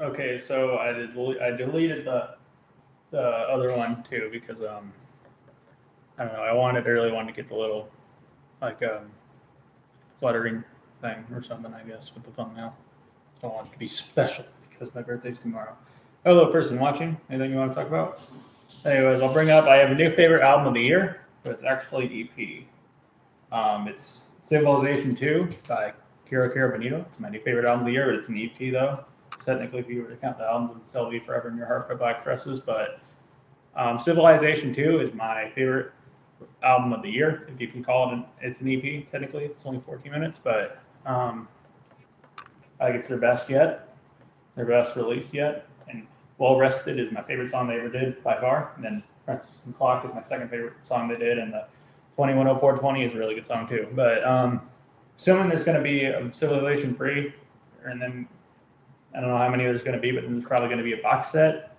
Okay, so I deleted the other one too because I don't know, I really wanted to get the little like fluttering thing or something, I guess, with the thumbnail. I want it to be special because my birthday's tomorrow. Hello, person watching. Anything you want to talk about? Anyways, I'll bring up. I have a new favorite album of the year, but it's actually an EP. It's Civilization 2 by Kira Bonito. It's my new favorite album of the year, but it's an EP though. Technically, if you were to count the albums, it'd still be Forever in Your Heart by Black Dresses. But Civilization 2 is my favorite album of the year, if you can call it. It's an EP. Technically, it's only 14 minutes, but I think it's their best yet, their best release yet. And Well Rested is my favorite song they ever did by far. And then Princess and the Clock is my second favorite song they did, and the 210420 is a really good song too. But assuming there's going to be a Civilization 3, and then I don't know how many there's going to be, but then there's probably going to be a box set,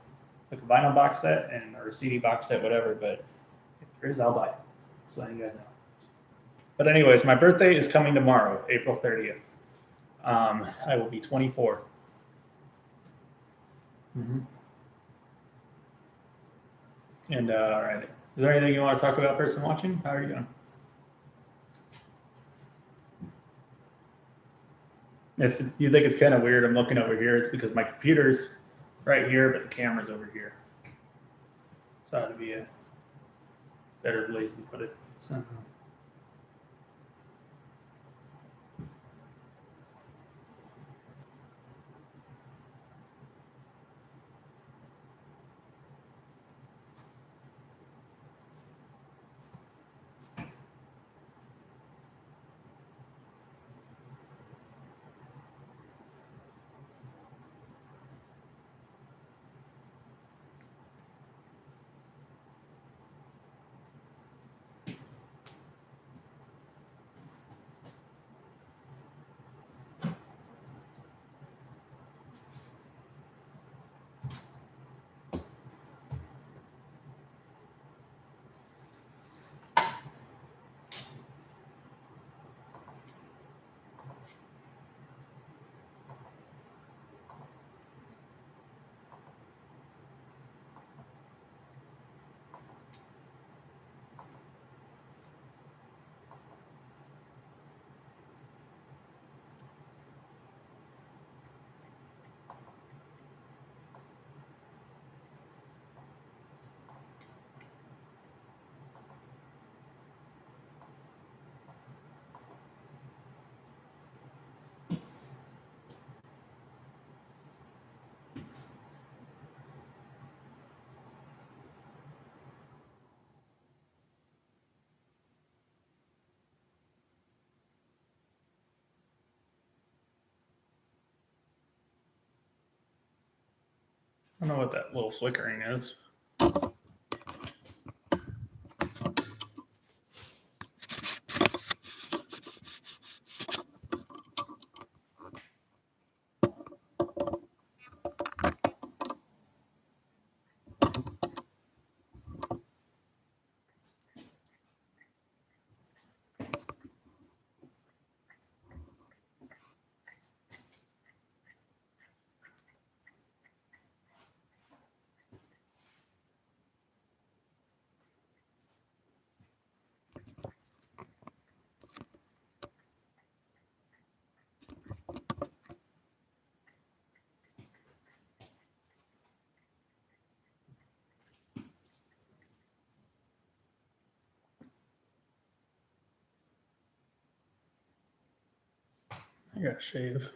like a vinyl box set, or a CD box set, whatever. But if there is, I'll buy it. So you guys know. But anyways, my birthday is coming tomorrow, April 30th. I will be 24. Mm-hmm. And all right, is there anything you want to talk about, person watching? How are you doing? If you think it's kind of weird, I'm looking over here. It's because my computer's right here, but the camera's over here. So that'd be a better place to put it. So. I don't know what that little flickering is. I gotta shave.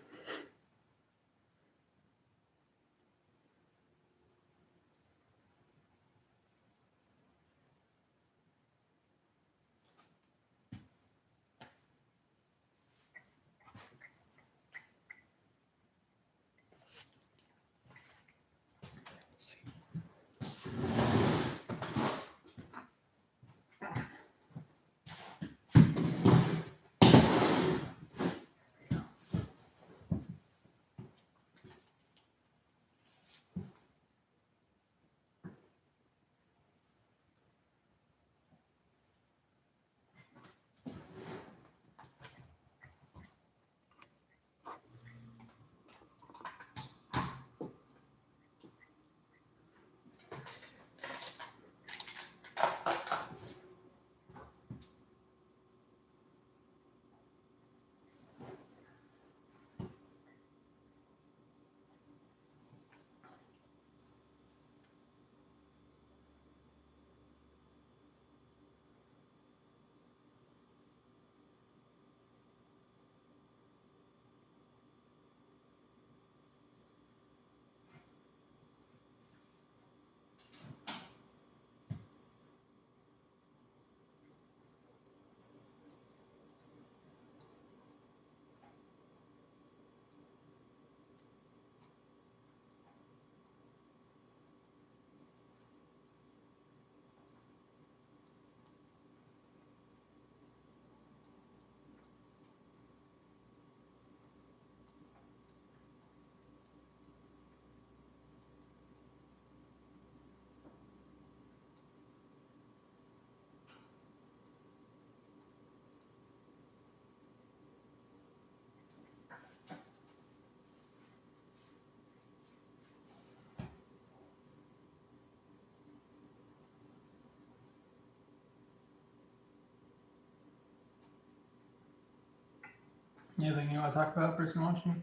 Anything you want to talk about, person watching?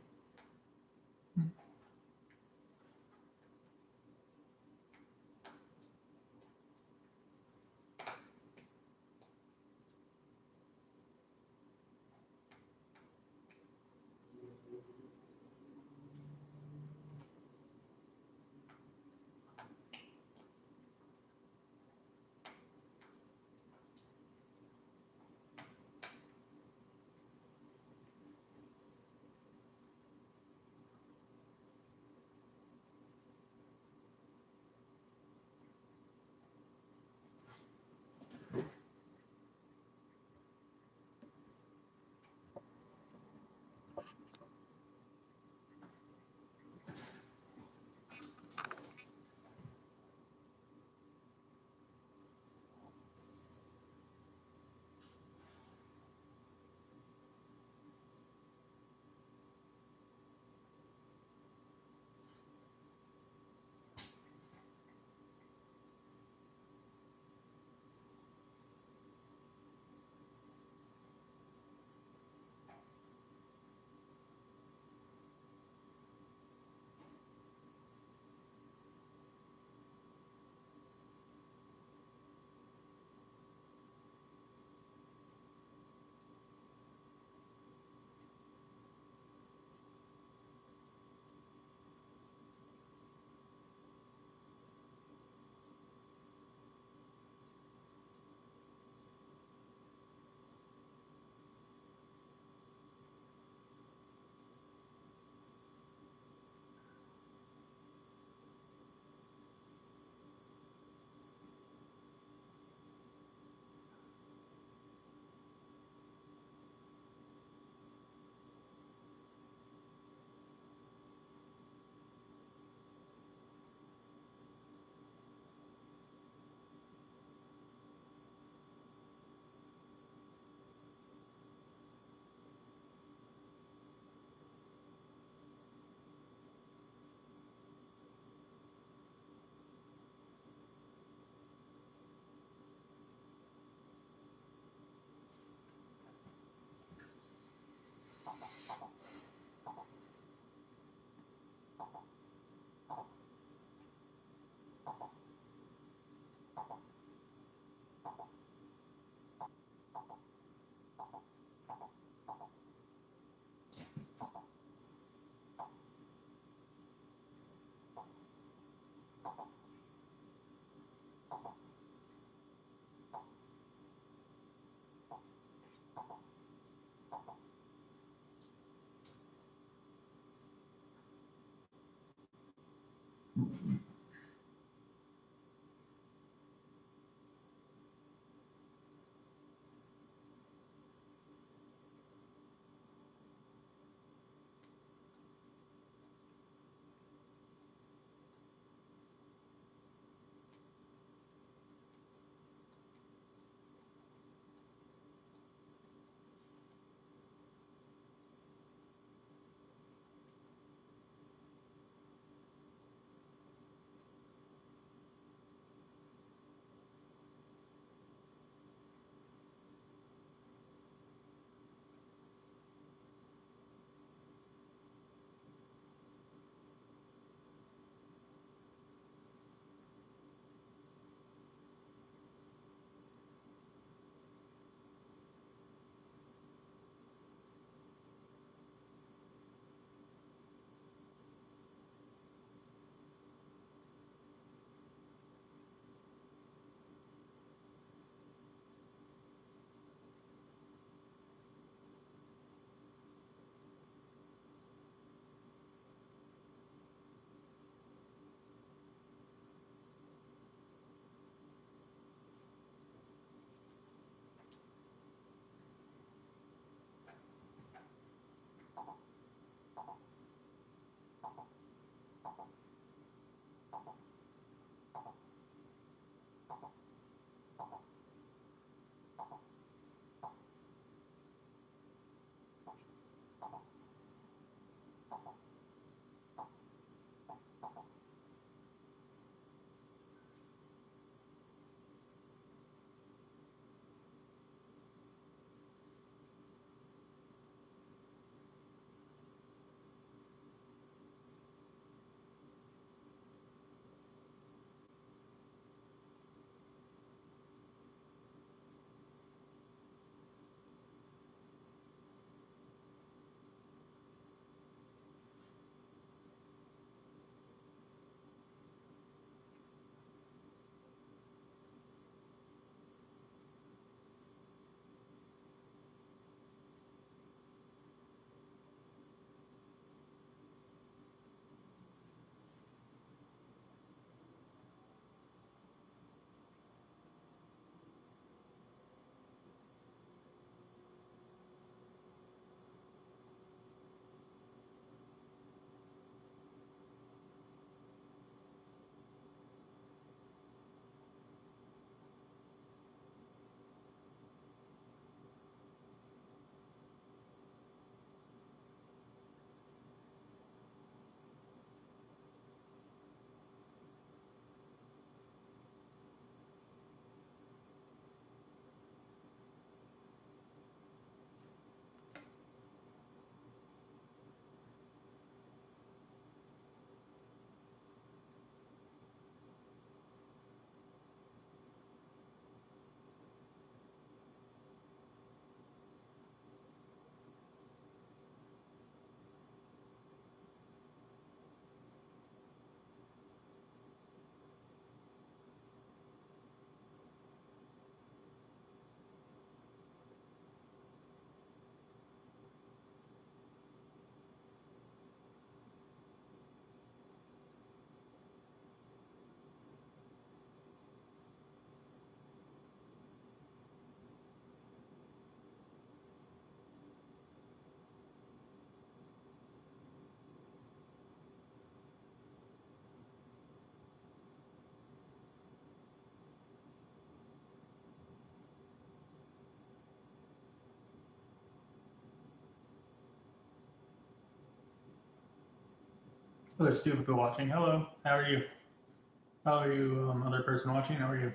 Oh, there's two people watching. Hello, how are you? How are you, other person watching? How are you?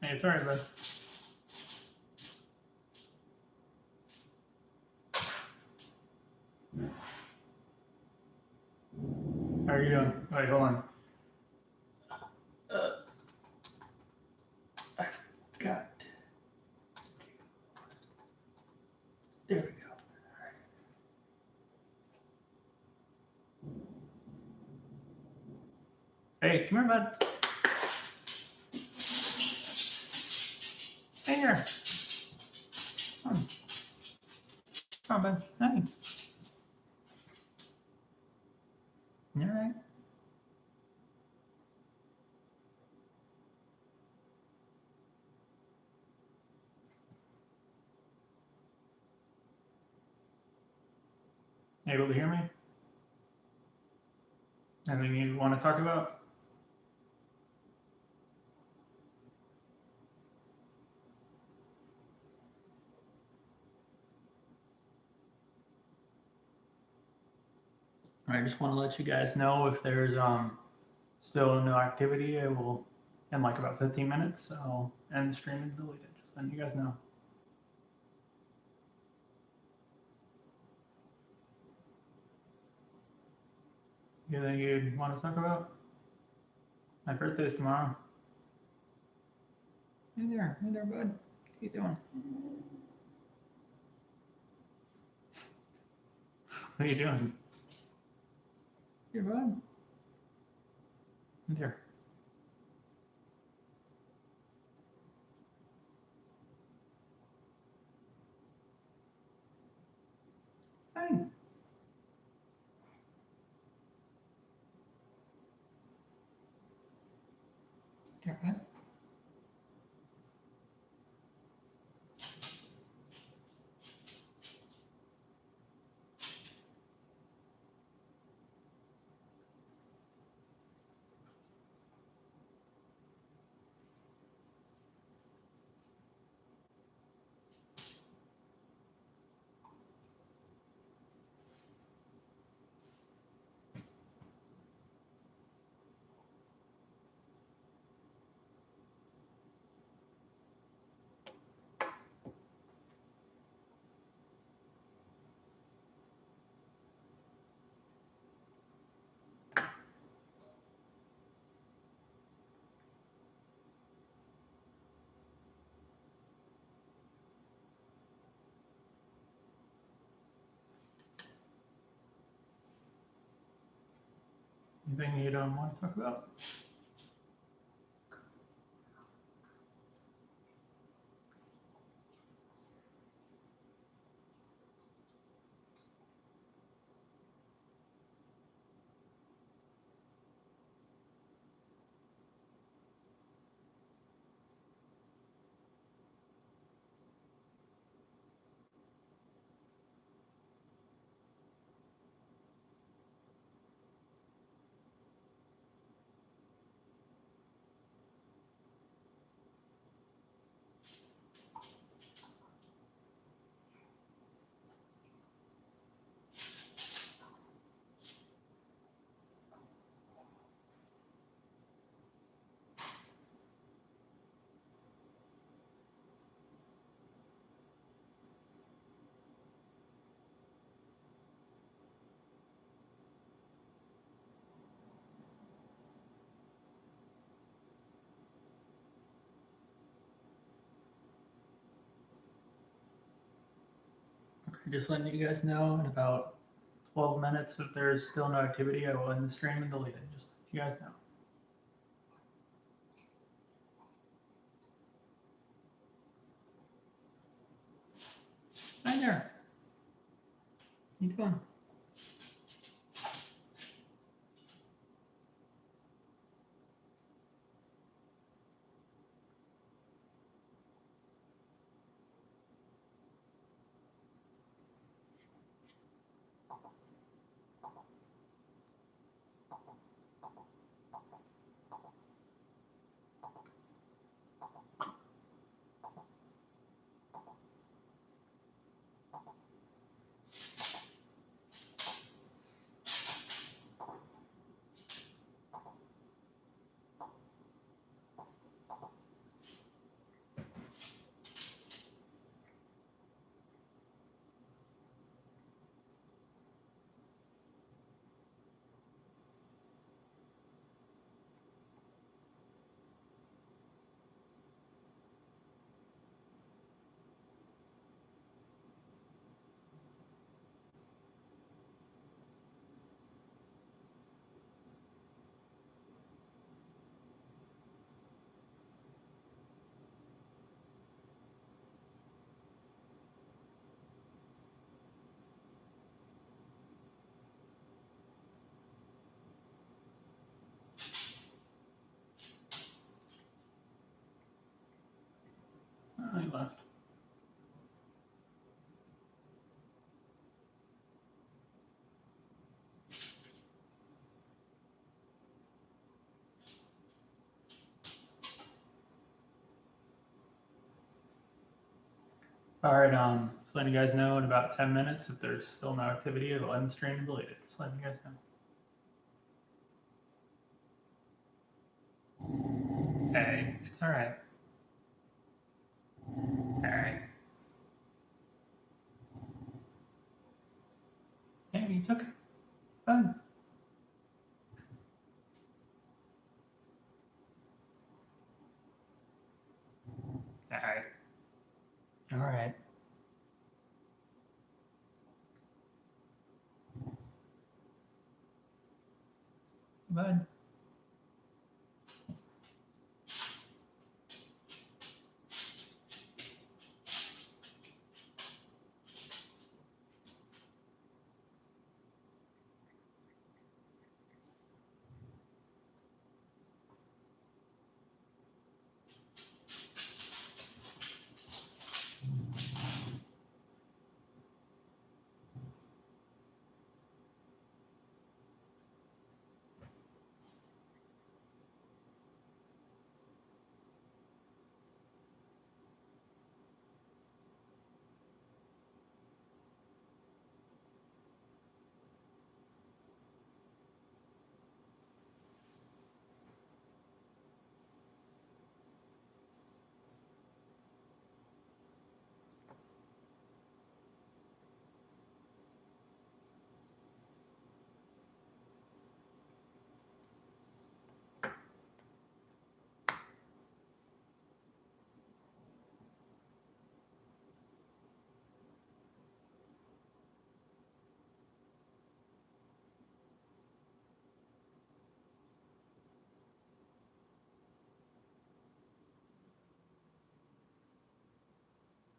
Hey, it's alright, bud. How are you doing? Wait, hold on. I got. There we go. Hey, come here, bud. Hey here. Come on. Come on, bud. Hey. You alright? Able to hear me? Anything you want to talk about? I just want to let you guys know if there's still no activity, I will in like about 15 minutes. I'll end the stream and delete it. Just letting you guys know. Anything you'd want to talk about? My birthday's tomorrow. Hey there, bud. What you doing? What are you doing? Here, bud. Here. Hey. Here, bud. Anything you don't want to talk about? Okay, just letting you guys know in about 12 minutes if there's still no activity, I will end the stream and delete it. Just let you guys know. Hi there. How you doing? Oh, he left. All right, just letting you guys know in about 10 minutes if there's still no activity, it'll end the stream and delete it. Just letting you guys know. Hey, it's all right. All right. Hey, it's okay. Fine. All right. All right. Bud.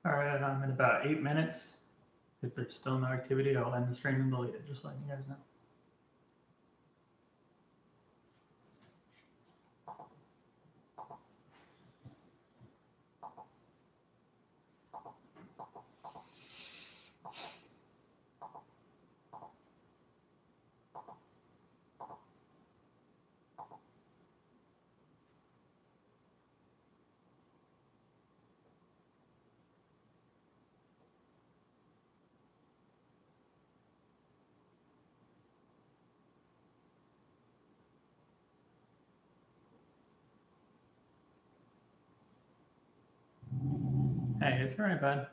All right, in about 8 minutes, if there's still no activity, I'll end the stream and delete it. Just letting you guys know. Hey, it's all right, bud.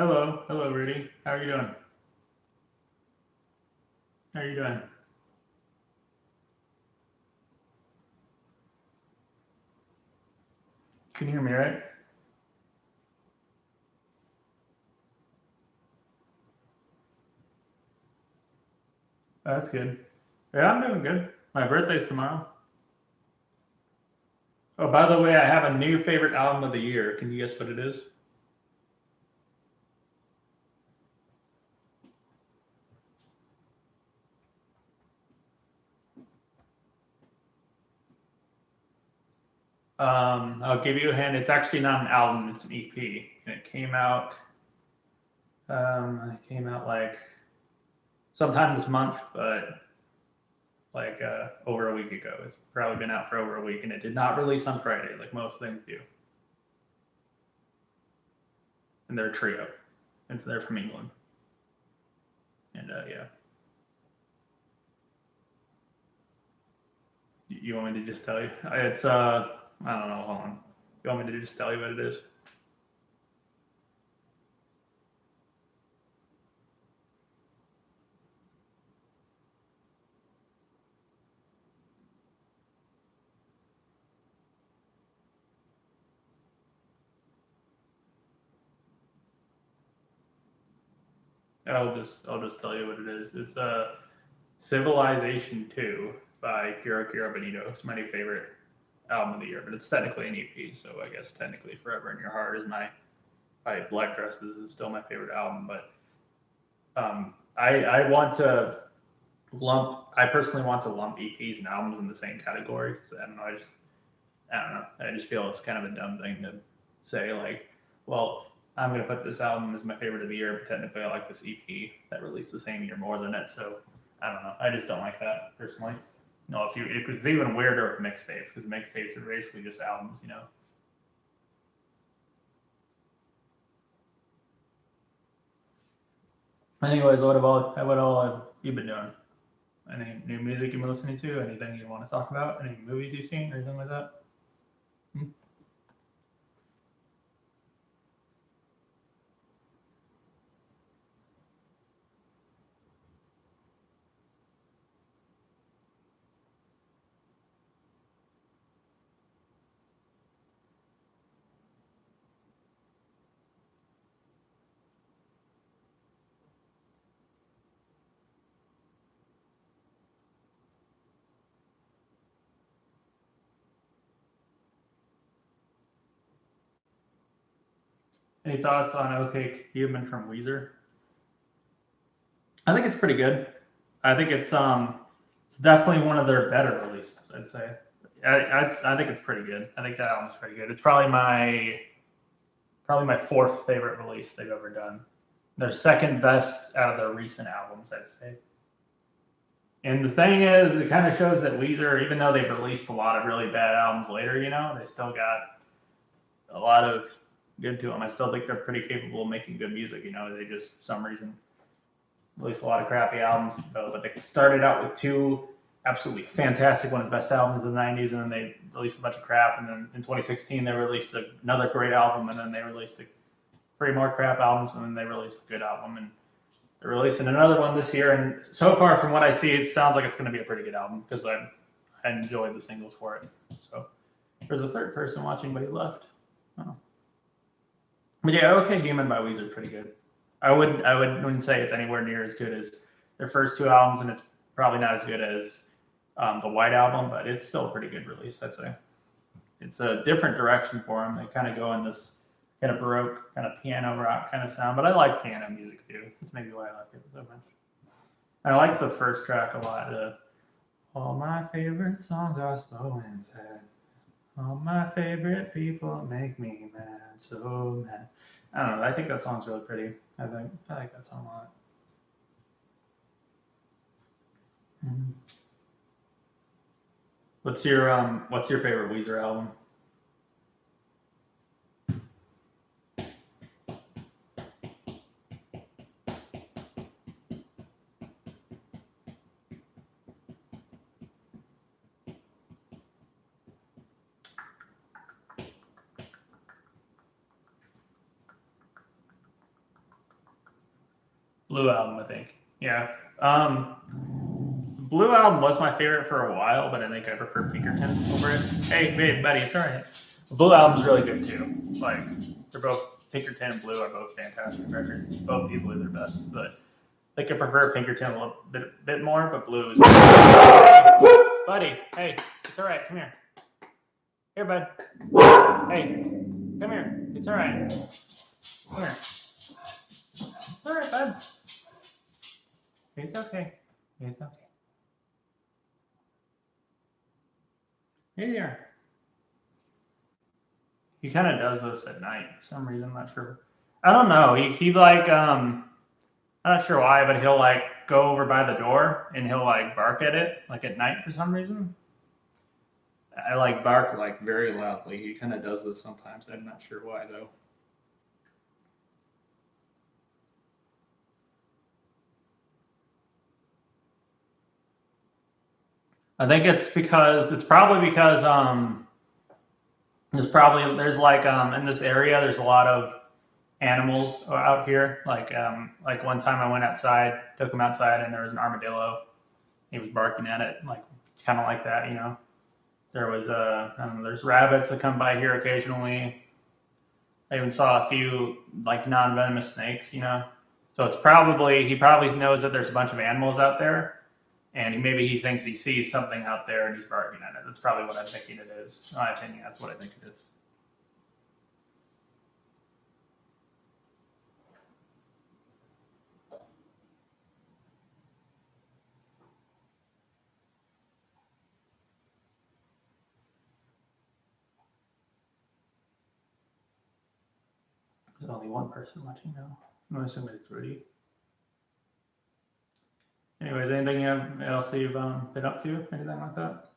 Oh, hello, Rudy. How are you doing? How are you doing? Can you hear me, right? Oh, that's good. Yeah, I'm doing good. My birthday's tomorrow. Oh, by the way, I have a new favorite album of the year. Can you guess what it is? I'll give you a hint. It's actually not an album; it's an EP, and it came out. Like sometime this month, but like over a week ago. It's probably been out for over a week, and it did not release on Friday, like most things do. And they're a trio, and they're from England. And yeah, you want me to just tell you? It's I don't know. Hold on. You want me to just tell you what it is? I'll just tell you what it is. It's a Civilization 2 by Kira Benito. It's my new favorite album of the year, but it's technically an EP, so I guess technically Forever in Your Heart is my Black Dresses is still my favorite album, but I want to I personally want to lump EPs and albums in the same category because I don't know, I don't know, I just feel it's kind of a dumb thing to say, like, well, I'm going to put this album as my favorite of the year, but technically I like this EP that released the same year more than it, so I don't know, I just don't like that personally. No, it's even weirder with mixtapes because mixtapes are basically just albums, you know. Anyways, what all have you been doing? Any new music you've been listening to? Anything you want to talk about? Any movies you've seen or anything like that? Hmm? Any thoughts on OK Human from Weezer? I think it's pretty good. I think it's definitely one of their better releases. I'd say. I think it's pretty good. I think that album's pretty good. It's probably my fourth favorite release they've ever done. Their second best out of their recent albums, I'd say. And the thing is, it kind of shows that Weezer, even though they've released a lot of really bad albums later, you know, they still got a lot of good to them. I still think they're pretty capable of making good music. You know, they just for some reason released a lot of crappy albums, but they started out with two absolutely fantastic, one of the best albums of the '90s, and then they released a bunch of crap. And then in 2016 they released another great album, and then they released three more crap albums, and then they released a good album, and they're releasing another one this year. And so far, from what I see, it sounds like it's going to be a pretty good album because I enjoyed the singles for it. So there's a third person watching, but he left. Oh. But yeah, OK Human by Weezer is pretty good. I wouldn't say it's anywhere near as good as their first two albums, and it's probably not as good as the White Album, but it's still a pretty good release, I'd say. It's a different direction for them. They kind of go in this kind of Baroque, kind of piano rock kind of sound, but I like piano music too. That's maybe why I like it so much. I like the first track a lot. All my favorite songs are slow and sad. All my favorite people make me mad, so mad. I don't know. I think that song's really pretty. I like that song a lot. Mm-hmm. What's your favorite Weezer album? Blue Album, I think. Yeah. Blue Album was my favorite for a while, but I think I prefer Pinkerton over it. Hey, babe, buddy, it's all right. Blue Album's really good too. Like, they're both Pinkerton and Blue are both fantastic records. Both easily their best, but I think I prefer Pinkerton a little bit more, but Blue is. Buddy, hey, it's all right. Come here. Here, bud. Hey, come here. It's all right. Come here. It's all right, bud. It's okay. It's okay. Here you are. He kind of does this at night for some reason. I'm not sure. I don't know. He like I'm not sure why, but he'll like go over by the door and he'll like bark at it like at night for some reason. I like bark like very loudly. He kind of does this sometimes. I'm not sure why though. I think it's probably because there's like in this area there's a lot of animals out here. Like one time I went outside, took him outside, and there was an armadillo. He was barking at it, like kind of like that, you know. There's rabbits that come by here occasionally. I even saw a few like non-venomous snakes, you know. So it's probably, he probably knows that there's a bunch of animals out there, and maybe he thinks he sees something out there and he's barking at it. That's probably what I'm thinking it is. In my opinion, that's what I think it is. There's only one person watching now. I'm assuming it's Rudy. Anyways, anything else you've been up to? Anything like that?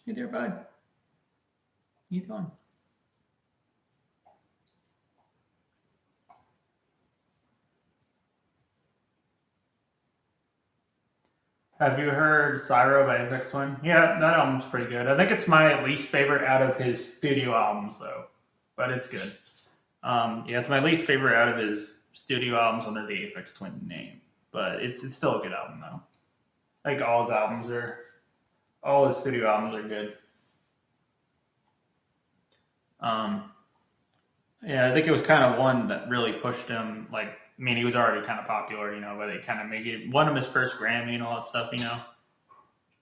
Hey there, bud. How you doing? Have you heard Cyro by Aphex Twin? Yeah, that album's pretty good. I think it's my least favorite out of his studio albums, though, but it's good. Yeah, it's my least favorite out of his studio albums under the Aphex Twin name, but it's still a good album, though. Like all his studio albums are good. Yeah, I think it was kind of one that really pushed him. Like, I mean, he was already kind of popular, but it kind of made it won him his first Grammy and all that stuff,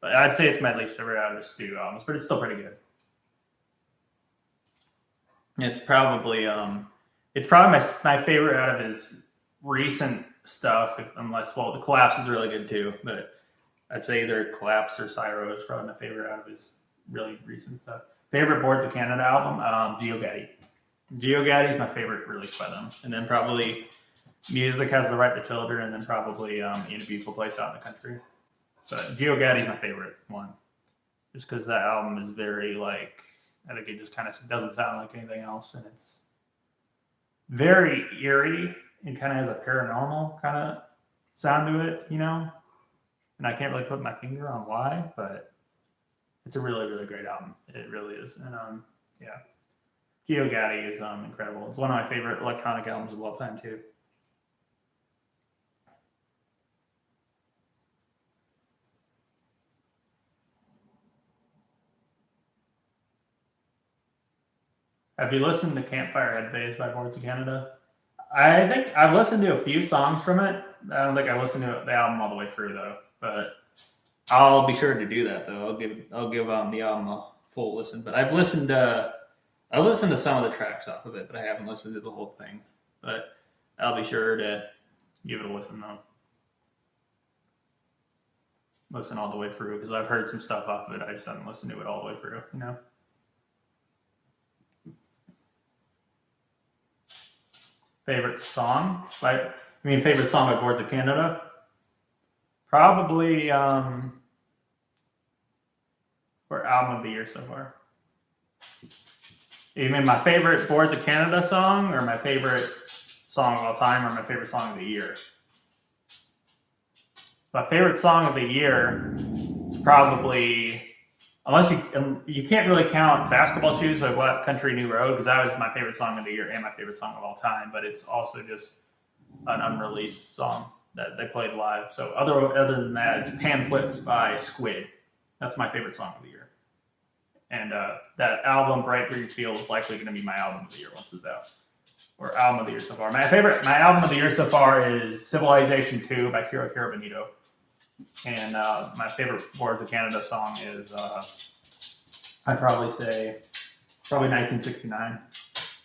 But I'd say it's my least favorite out of his studio albums, but it's still pretty good. It's probably my favorite out of his recent stuff, the Collapse is really good too, but I'd say either Collapse or Cyro is probably my favorite out of his really recent stuff. Favorite Boards of Canada album, Geogaddy. Geogaddy is my favorite release by them, and then probably Music Has the Right to Children, and then probably In a Beautiful Place Out in the Country. But Geogaddy is my favorite one, just because that album is very I think it just kind of doesn't sound like anything else, and it's very eerie and kind of has a paranormal kind of sound to it, And I can't really put my finger on why, but it's a really, really great album. It really is, and yeah. Geogaddy is incredible. It's one of my favorite electronic albums of all time, too. Have you listened to Campfire Head Phase by Boards of Canada? I think I've listened to a few songs from it. I don't think I listened to the album all the way through, though. But I'll be sure to do that, though. I'll give the album a full listen. But I've listened to some of the tracks off of it, but I haven't listened to the whole thing. But I'll be sure to give it a listen, though. Listen all the way through, because I've heard some stuff off of it. I just haven't listened to it all the way through, Favorite song? Favorite song by Boards of Canada? Probably, or album of the year so far. You mean my favorite Boards of Canada song, or my favorite song of all time, or my favorite song of the year? My favorite song of the year is probably, unless you can't really count Basketball Shoes by Black Country New Road, because that was my favorite song of the year and my favorite song of all time, but it's also just an unreleased song that they played live. So other than that, it's Pamphlets by Squid. That's my favorite song of the year. And that album, Bright Green Field, is likely going to be my album of the year once it's out. Or album of the year so far. My album of the year so far is Civilization 2 by Kiro Benito. And my favorite Boards of Canada song is, I'd probably say, 1969. It's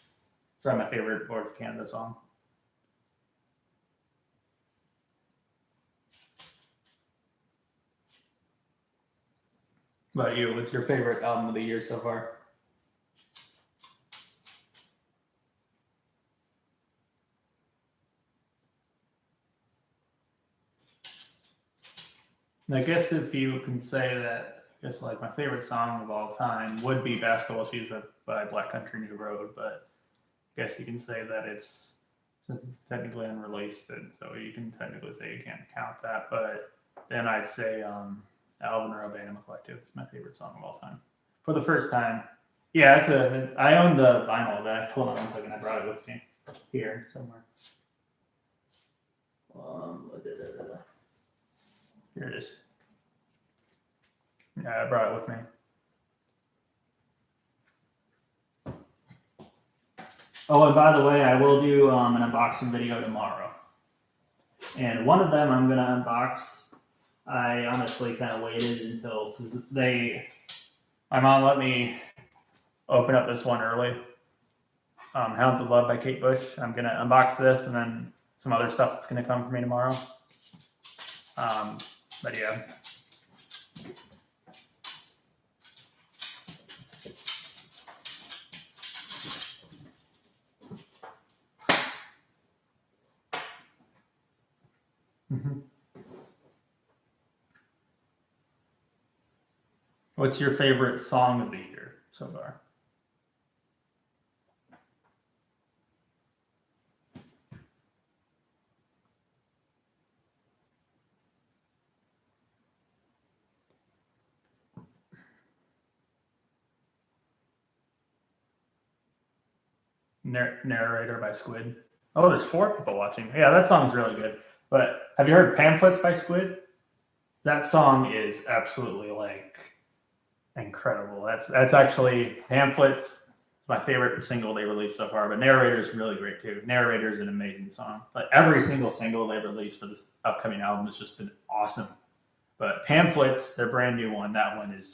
probably my favorite Boards of Canada song. What about you? What's your favorite album of the year so far? And I guess if you can say that, my favorite song of all time would be Basketball Shoes by Black Country New Road, but I guess you can say that since it's technically unreleased, and so you can technically say you can't count that, but then I'd say Alvin or Alabama Collective is my favorite song of all time. For the first time. Yeah, I own the vinyl of that. Hold on 1 second, I brought it with me here somewhere. Here it is. Yeah, I brought it with me. Oh, and by the way, I will do an unboxing video tomorrow. And one of them I'm going to unbox. I honestly kind of waited until my mom let me open up this one early. Hounds of Love by Kate Bush. I'm going to unbox this and then some other stuff that's going to come for me tomorrow. But yeah. Mm-hmm. What's your favorite song of the year so far? Narrator by Squid. Oh, there's 4 people watching. Yeah, that song's really good. But have you heard Pamphlets by Squid? That song is absolutely like incredible. That's actually Pamphlets, my favorite single they released so far. But Narrator is really great too. Narrator is an amazing song. Like every single single they released for this upcoming album has just been awesome. But Pamphlets, their brand new one, that one's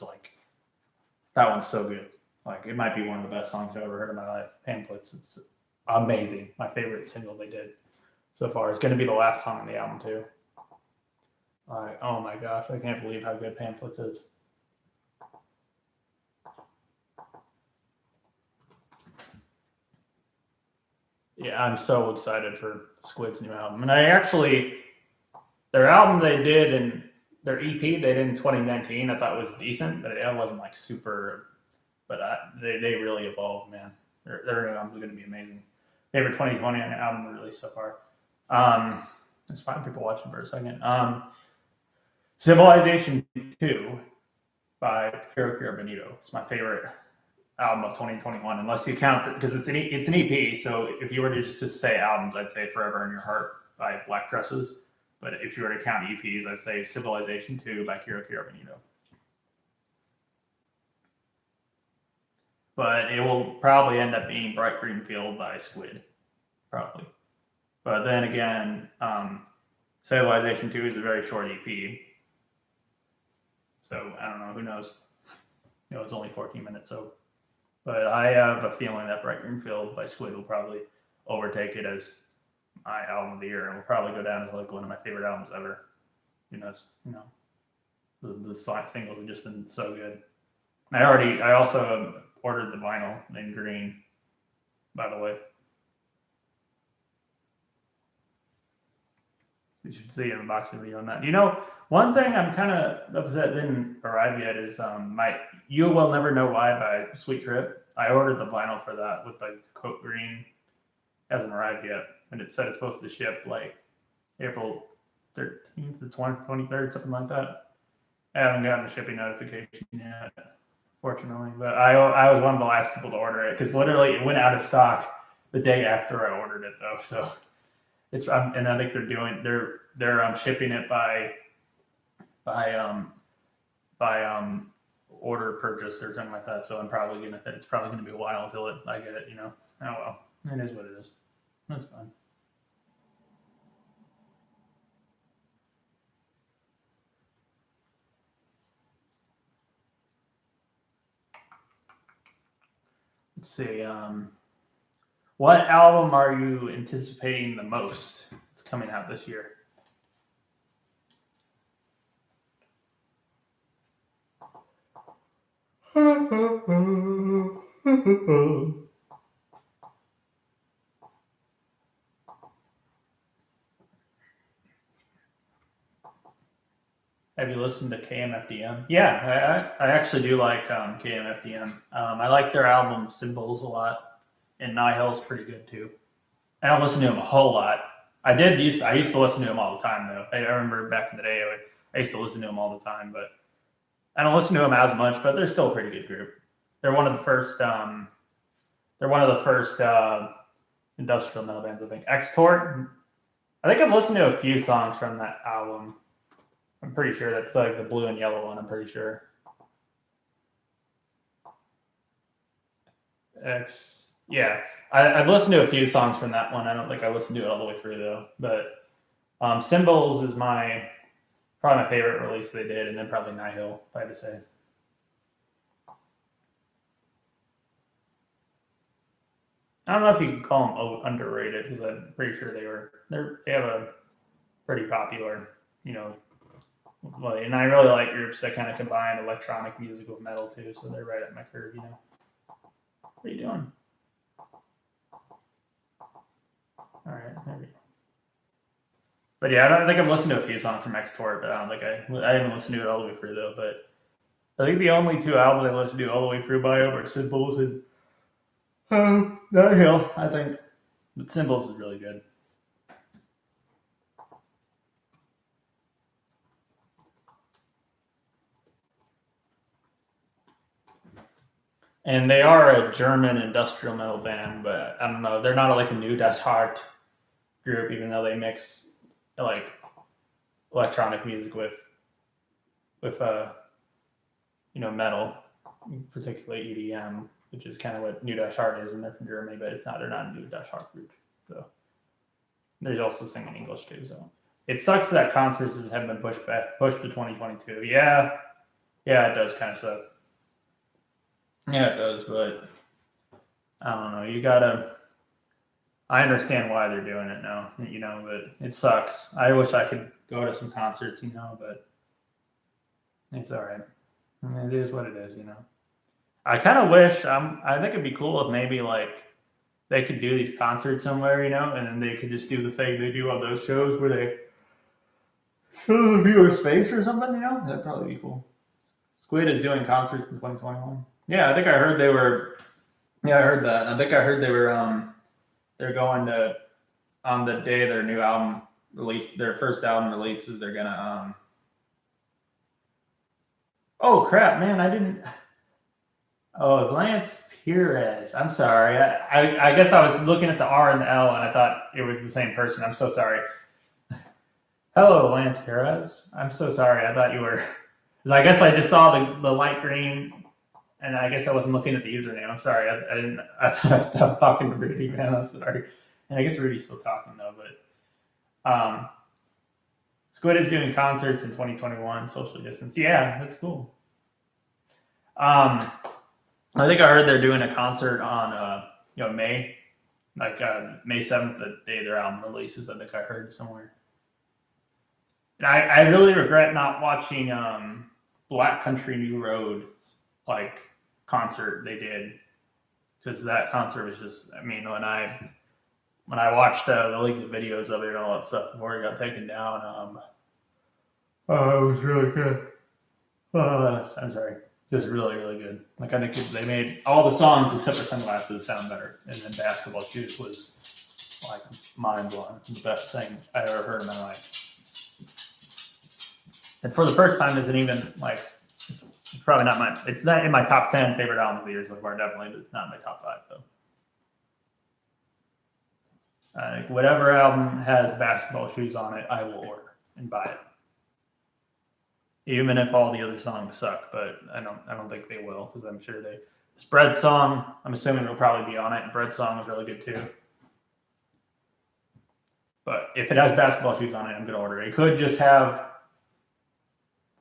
so good. Like it might be one of the best songs I've ever heard in my life. Pamphlets, it's amazing. My favorite single they did so far. It's going to be the last song on the album too. Like, oh my gosh, I can't believe how good Pamphlets is. Yeah, I'm so excited for Squid's new album. And their album they did in their EP they did in 2019, I thought was decent, but it wasn't like super. But they really evolved, man. Their new album's going to be amazing. Favorite 2020 album released so far. There's 5 people watching for a second. Civilization 2 by Kira Benito. It's my favorite album of 2021, unless you count it, because it's an EP. So if you were to just say albums, I'd say Forever in Your Heart by Black Dresses. But if you were to count EPs, I'd say Civilization 2 by Kira Benito. But it will probably end up being Bright Green Field by Squid, probably. But then again, Civilization 2 is a very short EP. So I don't know, who knows? It's only 14 minutes, so. But I have a feeling that Bright Green Field by Squid will probably overtake it as my album of the year, and will probably go down as like one of my favorite albums ever. The singles have just been so good. I also ordered the vinyl in green, by the way. You should see an unboxing video on that. One thing I'm kind of upset didn't arrive yet is my You Will Never Know Why by Sweet Trip. I ordered the vinyl for that with like coat green. Hasn't arrived yet, and it said it's supposed to ship like April 13th to 23rd, something like that. I haven't gotten a shipping notification yet, fortunately, but I was one of the last people to order it because literally it went out of stock the day after I ordered it, though. So it's and I think they're shipping it by order purchase or something like that. So it's probably gonna be a while until I get it. Oh well, it is what it is. That's fine. Let's see. What album are you anticipating the most? It's coming out this year. Have you listened to KMFDM? Yeah, I actually do like KMFDM. I like their album Symbols a lot, and Nihil's pretty good too. I don't listen to him a whole lot. I used to listen to him all the time though. I remember back in the day I used to listen to him all the time, but I don't listen to him as much. But they're still a pretty good group. They're one of the first. They're one of the first industrial metal bands, I think. Extort. I think I've listened to a few songs from that album. I'm pretty sure that's like the blue and yellow one. I'm pretty sure. Yeah, I've listened to a few songs from that one. I don't think I listened to it all the way through though. But Symbols is probably my favorite release they did, and then probably Nihil, if I had to say. I don't know if you can call them underrated because I'm pretty sure they have a pretty popular, you know, well, and I really like groups that kind of combine electronic music with metal too. So they're right at my curve, you know. What are you doing? All right, there we go. But yeah, I think I've listened to a few songs from X Tour, but I don't think I haven't listened to it all the way through though. But I think the only two albums I listened to all the way through by are Symbols and Hill. I think but Symbols is really good. And they are a German industrial metal band, but I don't know. They're not like a new Death Heart group, even though they mix like electronic music with metal, particularly EDM, which is kind of what New Dutch Heart is, and they're from Germany, but it's not. They're not a New Dutch Heart group. So they also sing in English too. So it sucks that concerts have been pushed to 2022. Yeah, yeah, it does kind of suck. Yeah, it does, but I don't know. You gotta. I understand why they're doing it now, but it sucks. I wish I could go to some concerts, but it's all right. It is what it is. I kind of wish. I think it'd be cool if maybe like they could do these concerts somewhere, and then they could just do the thing they do on those shows where they show the viewer space or something. That'd probably be cool. Squid is doing concerts in 2021. Yeah, I think I heard they were. Yeah, I heard that. I think I heard they were. They're going to on the day their new album their first album releases. They're gonna. Oh crap, man! I didn't. Oh, Lance Perez. I'm sorry. I guess I was looking at the R and the L, and I thought it was the same person. I'm so sorry. Hello, Lance Perez. I'm so sorry. I thought you were. Because I guess I just saw the light green, and I guess I wasn't looking at the username. I'm sorry. I didn't. I thought I stopped talking to Rudy, man. I'm sorry. And I guess Rudy's still talking though. But Squid is doing concerts in 2021, social distance. Yeah, that's cool. Um, I think I heard they're doing a concert on May, like May 7th, the day their album releases. I think I heard somewhere. And I really regret not watching Black Country New Road like concert they did, because that concert was just. I mean, when I watched the leaked videos of it and all that stuff before it got taken down, it was really good. I'm sorry. It was really, really good. Like I think they made all the songs except for Sunglasses sound better, and then Basketball Shoes was like mind blowing, the best thing I ever heard in my life. And for the first time, isn't even like it's probably not my. It's not in my top 10 favorite albums of the year so far, definitely, but it's not in my top 5 though. Whatever album has Basketball Shoes on it, I will order and buy it, even if all the other songs suck. But I don't think they will, because I'm sure they. Bread song, I'm assuming it'll probably be on it. And Bread song is really good too. But if it has Basketball Shoes on it, I'm gonna order it. It could just have,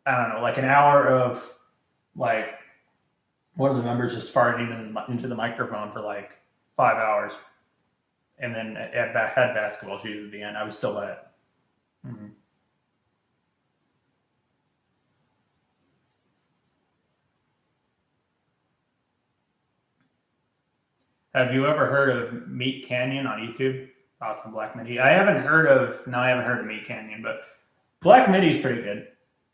I don't know, like an hour of like one of the members just farting into the microphone for like 5 hours, and then had Basketball Shoes at the end. I would still buy it. Mm-hmm. Have you ever heard of Meat Canyon on YouTube? Thoughts on Black Midi? I haven't heard of. No, I haven't heard of Meat Canyon, but Black Midi is pretty good.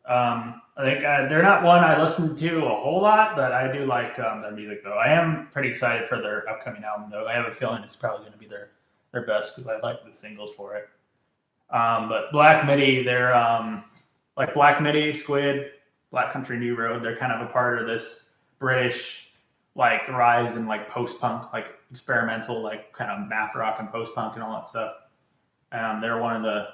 I think they're not one I listen to a whole lot, but I do like their music though. I am pretty excited for their upcoming album though. I have a feeling it's probably going to be their best because I like the singles for it. But Black Midi, they're like Black Midi, Squid, Black Country New Road. They're kind of a part of this British like rise in like post punk, like experimental, like kind of math rock and post punk and all that stuff. They're one of the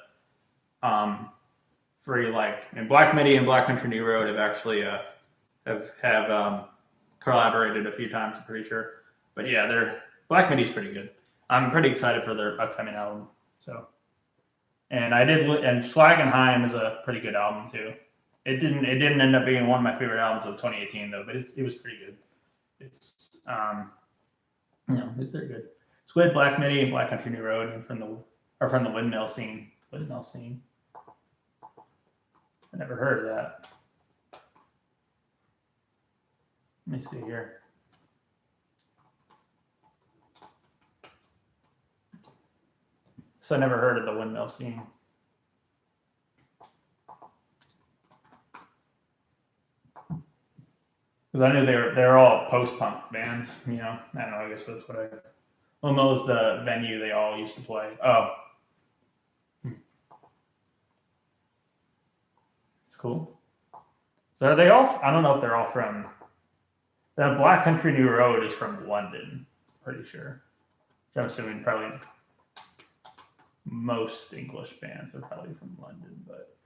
free like and Black Midi and Black Country New Road have actually have collaborated a few times. I'm pretty sure, but yeah, Black Midi's pretty good. I'm pretty excited for their upcoming album. So, and and Schlagenheim is a pretty good album too. It didn't end up being one of my favorite albums of 2018 though, but it was pretty good. It's it's very good. Squid, Black Midi, and Black Country New Road, and from the windmill scene. Windmill scene. I never heard of that. Let me see here. So I never heard of the windmill scene. Because I knew they were all post-punk bands, I don't know, I guess that's what Windmill's the venue they all used to play. Oh. It's cool. So are they all, I don't know if they're all from, the Black Country New Road is from London, pretty sure. I'm assuming probably most English bands are probably from London, but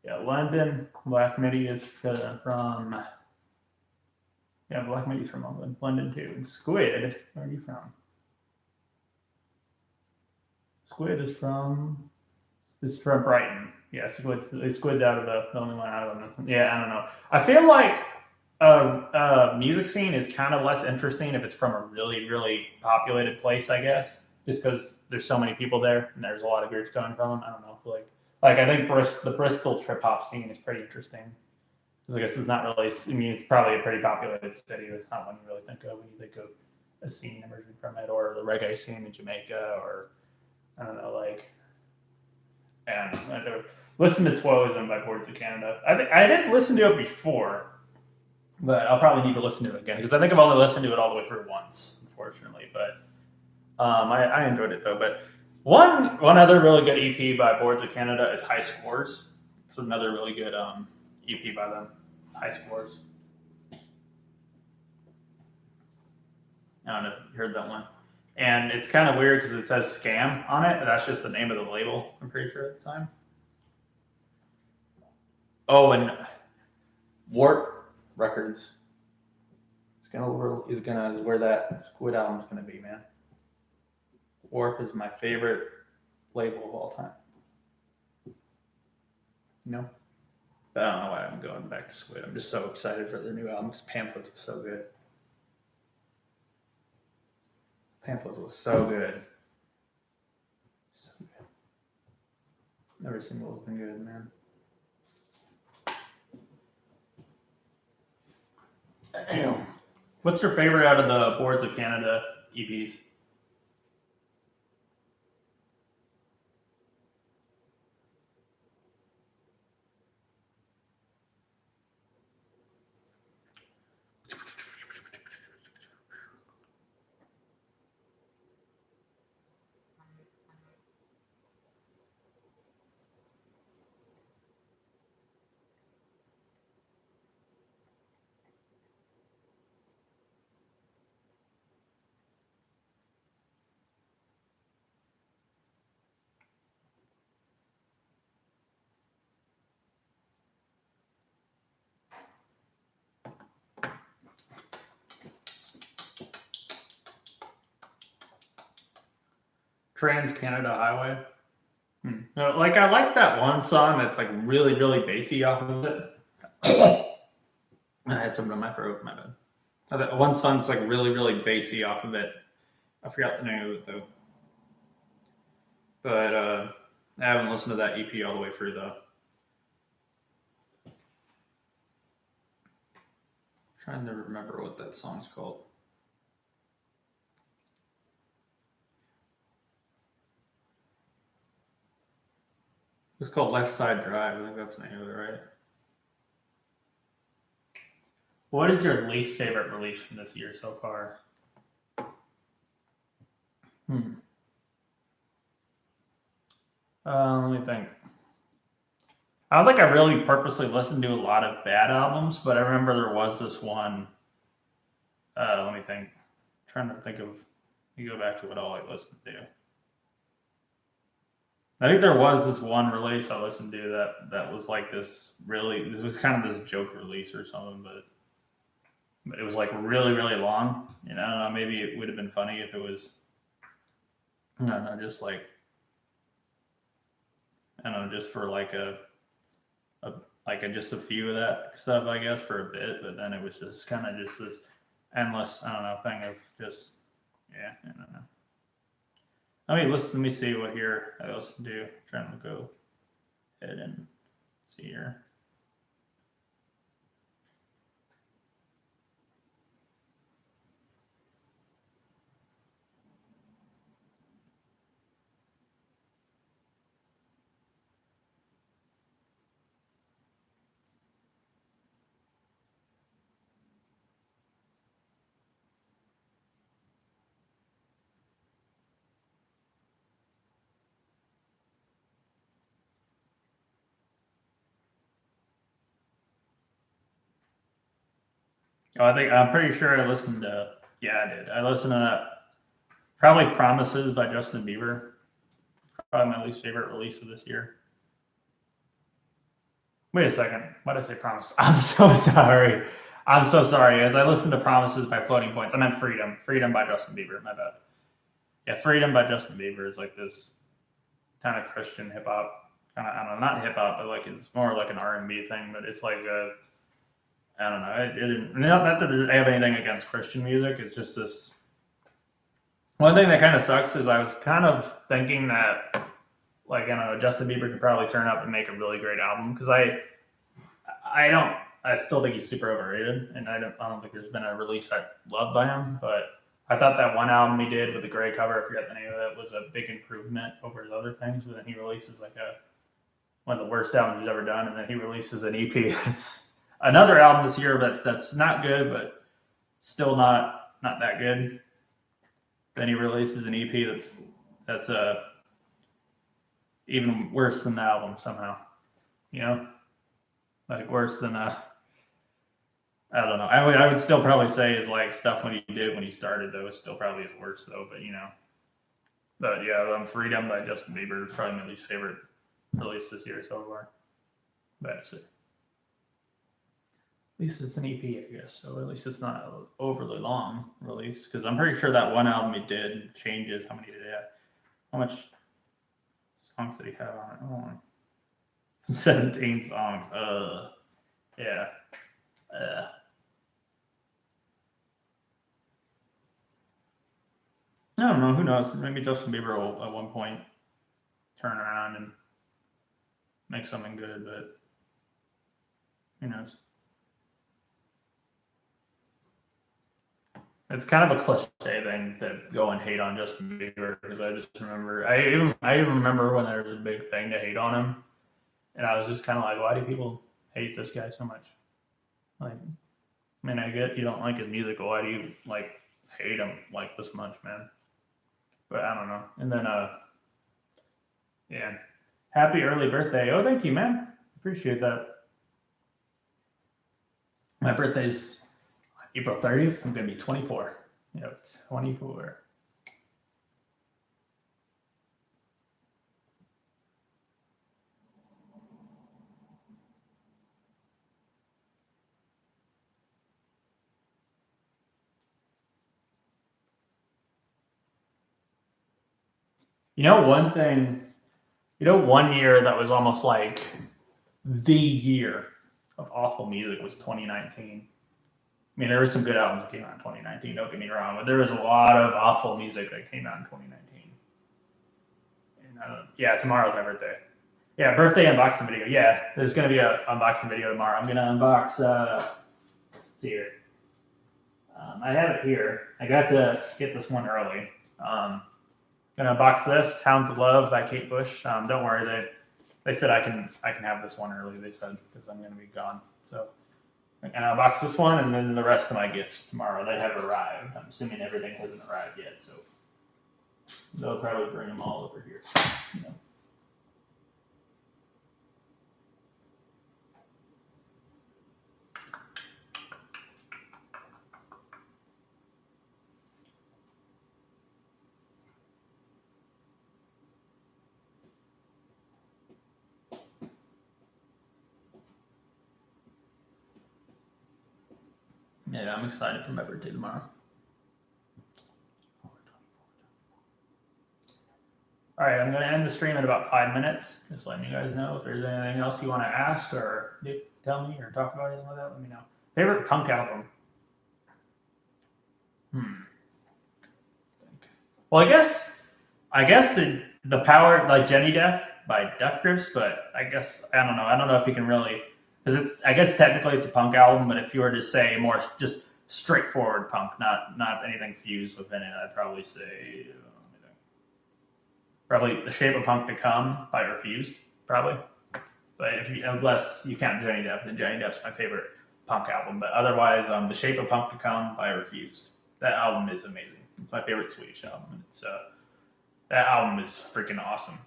yeah, London. Black Midi is from, Black Midi's from London too. And Squid, where are you from? Squid is from Brighton. Yeah, Squid's out of the only one out of them. Yeah, I don't know. I feel like music scene is kind of less interesting if it's from a really, really populated place, I guess. Just because there's so many people there and there's a lot of groups going from. I don't know. Like I think the Bristol trip hop scene is pretty interesting. Because I guess it's not really. I mean, it's probably a pretty populated city. It's not one you really think of when you think of a scene emerging from it, or the reggae scene in Jamaica, or I don't know, like. And I listen to Twoism by Boards of Canada. I didn't listen to it before, but I'll probably need to listen to it again because I think I've only listened to it all the way through once, unfortunately. But I enjoyed it though. But one other really good EP by Boards of Canada is High Scores. It's another really good EP by them. It's High Scores. I don't know if you heard that one. And it's kind of weird because it says Scam on it. That's just the name of the label, I'm pretty sure at the time. Oh, and Warp Records is where that Squid album's gonna be, man. Warp is my favorite label of all time. But I don't know why I'm going back to Squid. I'm just so excited for their new album because Pamphlets was so good. Pamphlets was so good. So good. Every single has been good, man. What's your favorite out of the Boards of Canada EPs? Trans Canada Highway. Like I like that one song that's like really, really bassy off of it. I had something on my throat, my bad. That one song that's like really, really bassy off of it. I forgot the name of it though. But I haven't listened to that EP all the way through though. Trying to remember what that song's called. It's called Left Side Drive. I think that's the name of it, right? What is your least favorite release from this year so far? Let me think. I don't think I really purposely listened to a lot of bad albums, but I remember there was this one. Let me think. I'm trying to think of. You go back to what all I listened to. I think there was this one release I listened to that was like this really. This was kind of this joke release or something, but but it was like really, really long. You know, I don't know, maybe it would have been funny if it was, I don't know, just like, I don't know, just for a like just a few of that stuff, I guess, for a bit. But then it was just kind of just this endless, I don't know, thing of just, yeah, I don't know. Let me see what here I else do. Trying to go ahead and see here. Oh, I'm pretty sure I listened to. Yeah, I did. I listened to that. Probably "Promises" by Justin Bieber. Probably my least favorite release of this year. Wait a second. Why did I say "Promise"? I'm so sorry. I'm so sorry. As I listened to "Promises" by Floating Points, I meant "Freedom." "Freedom" by Justin Bieber. My bad. Yeah, "Freedom" by Justin Bieber is like this kind of Christian hip hop. Kind of, I don't know, not hip hop, but like it's more like an R&B thing. But it's like I don't know. Not that I have anything against Christian music. It's just this. One thing that kind of sucks is I was kind of thinking that, like, I don't know, Justin Bieber could probably turn up and make a really great album because I don't, I still think he's super overrated, and I don't think there's been a release I loved by him. But I thought that one album he did with the gray cover, I forget the name of it, was a big improvement over his other things. But then he releases like one of the worst albums he's ever done, and then he releases an EP that's another album this year that's not good, but still not that good. Then he releases an EP that's even worse than the album somehow. You know, like worse than I don't know. I would still probably say his like stuff when he did when he started though is still probably his worst though. But you know, but yeah, "Freedom" by Justin Bieber is probably my least favorite release this year so far. But at least it's an EP, I guess. So at least it's not an overly long release because I'm pretty sure that one album he did changes. How many did he have? How much songs did he have on it? Oh, 17 songs. Yeah. Uh, I don't know. Who knows? Maybe Justin Bieber will at one point turn around and make something good, but who knows? It's kind of a cliche thing to go and hate on Justin Bieber because I just remember I even remember when there was a big thing to hate on him, and I was just kind of like, why do people hate this guy so much? Like, I mean, I get you don't like his music, but why do you like hate him like this much, man? But I don't know. And then yeah, happy early birthday. Oh, thank you, man. Appreciate that. My birthday's April 30th. I'm gonna be 24. Yep, 24. You know, one thing, one year that was almost like the year of awful music was 2019. I mean, there were some good albums that came out in 2019, don't get me wrong, but there was a lot of awful music that came out in 2019. And yeah, tomorrow's my birthday. Yeah, birthday unboxing video. Yeah, there's going to be an unboxing video tomorrow. I'm going to unbox, let's see here. I have it here. I got to get this one early. Gonna box this Hounds of Love by Kate Bush. Don't worry, they said I can have this one early. They said because I'm gonna be gone. So I'm gonna box this one and then the rest of my gifts tomorrow. They have arrived. I'm assuming everything hasn't arrived yet, so they'll probably bring them all over here. You know. Yeah, I'm excited for my birthday tomorrow. All right, I'm going to end the stream in about 5 minutes. Just letting you guys know if there's anything else you want to ask or tell me or talk about anything like that, let me know. Favorite punk album? Well, I guess the power, like Jenny Deaf by Death Grips, but I guess I don't know. I don't know if you can really, because I guess technically it's a punk album, but if you were to say more just straightforward punk, not anything fused within it, I'd probably say probably The Shape of Punk to Come by Refused, probably. But unless you count Jenny Deaf, then Jenny Def's my favorite punk album. But otherwise, The Shape of Punk to Come by Refused. That album is amazing. It's my favorite Swedish album. That album is freaking awesome.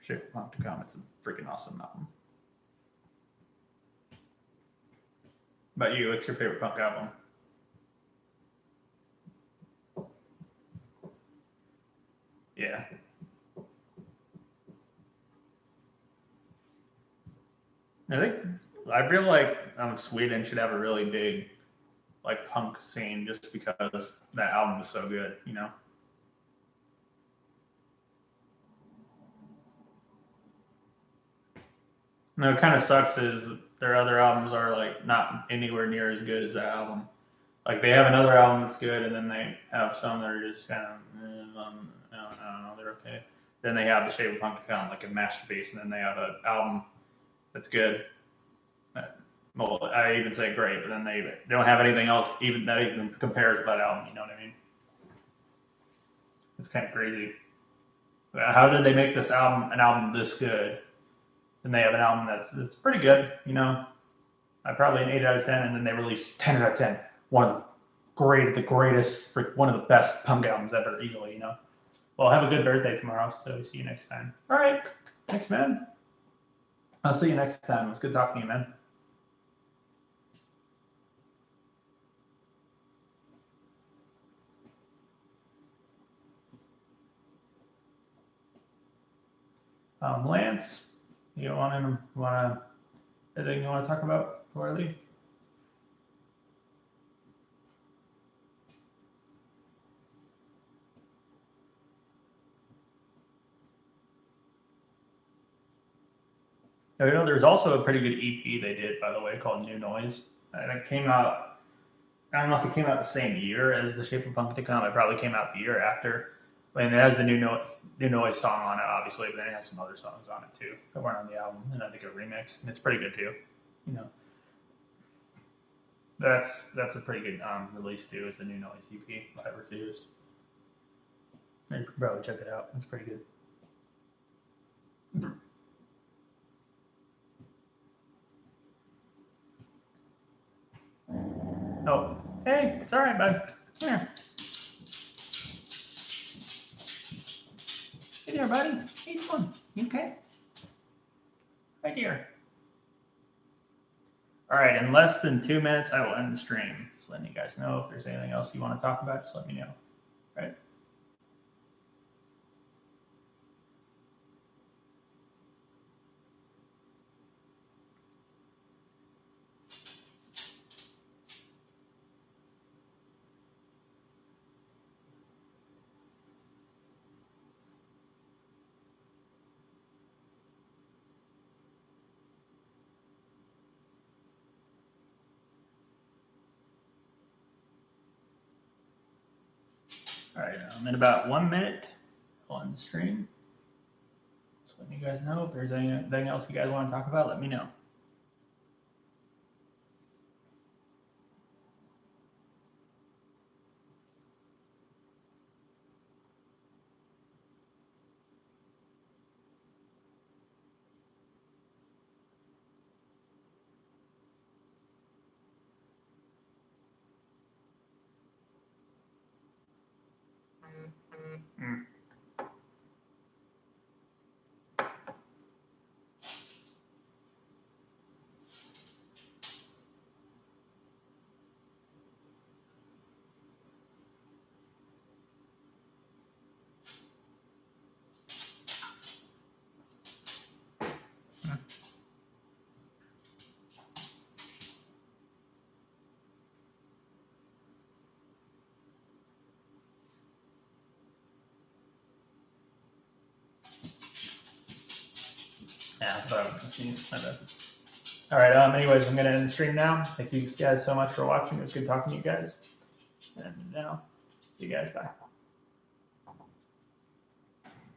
Shape of Punk to Come. It's a freaking awesome album. But you, what's your favorite punk album? Yeah. I feel like Sweden should have a really big like punk scene just because that album is so good, you know. No, it kind of sucks is their other albums are like not anywhere near as good as that album. Like they have another album that's good, and then they have some that are just kind of I don't know, they're okay. Then they have The Shape of Punk to Come, like a masterpiece, and then they have an album that's good. Well, I even say great, but then they don't have anything else even that even compares to that album. You know what I mean? It's kind of crazy. How did they make this album an album this good? And they have an album that's pretty good. You know, I probably an 8 out of 10, and then they release 10 out of 10. One of the greatest, one of the best punk albums ever, easily. You know. Well, have a good birthday tomorrow. So see you next time. All right, thanks, man. I'll see you next time. It was good talking to you, man. Lance, you want anything you want to talk about before I leave? You know, there's also a pretty good EP they did, by the way, called New Noise. And it came out, I don't know if it came out the same year as The Shape of Punk to Come. It probably came out the year after. And it has the New Noise song on it, obviously, but then it has some other songs on it too that weren't on the album, and I think a remix. And it's pretty good too. You know, that's a pretty good release too. Is the New Noise EP by Refused. You can probably check it out. It's pretty good. Oh, hey, it's all right, bud. Come here. Hey there, buddy. How you doing? You okay? Right here. All right, in less than 2 minutes, I will end the stream. Just letting you guys know if there's anything else you want to talk about, just let me know. All right. All right, in about 1 minute, I'll end the stream. Just letting you guys know if there's anything else you guys want to talk about, let me know. Mm. Yeah, I thought I was gonna sneeze. My bad. All right. Anyways, I'm gonna end the stream now. Thank you guys so much for watching. It was good talking to you guys. And now, see you guys. Bye.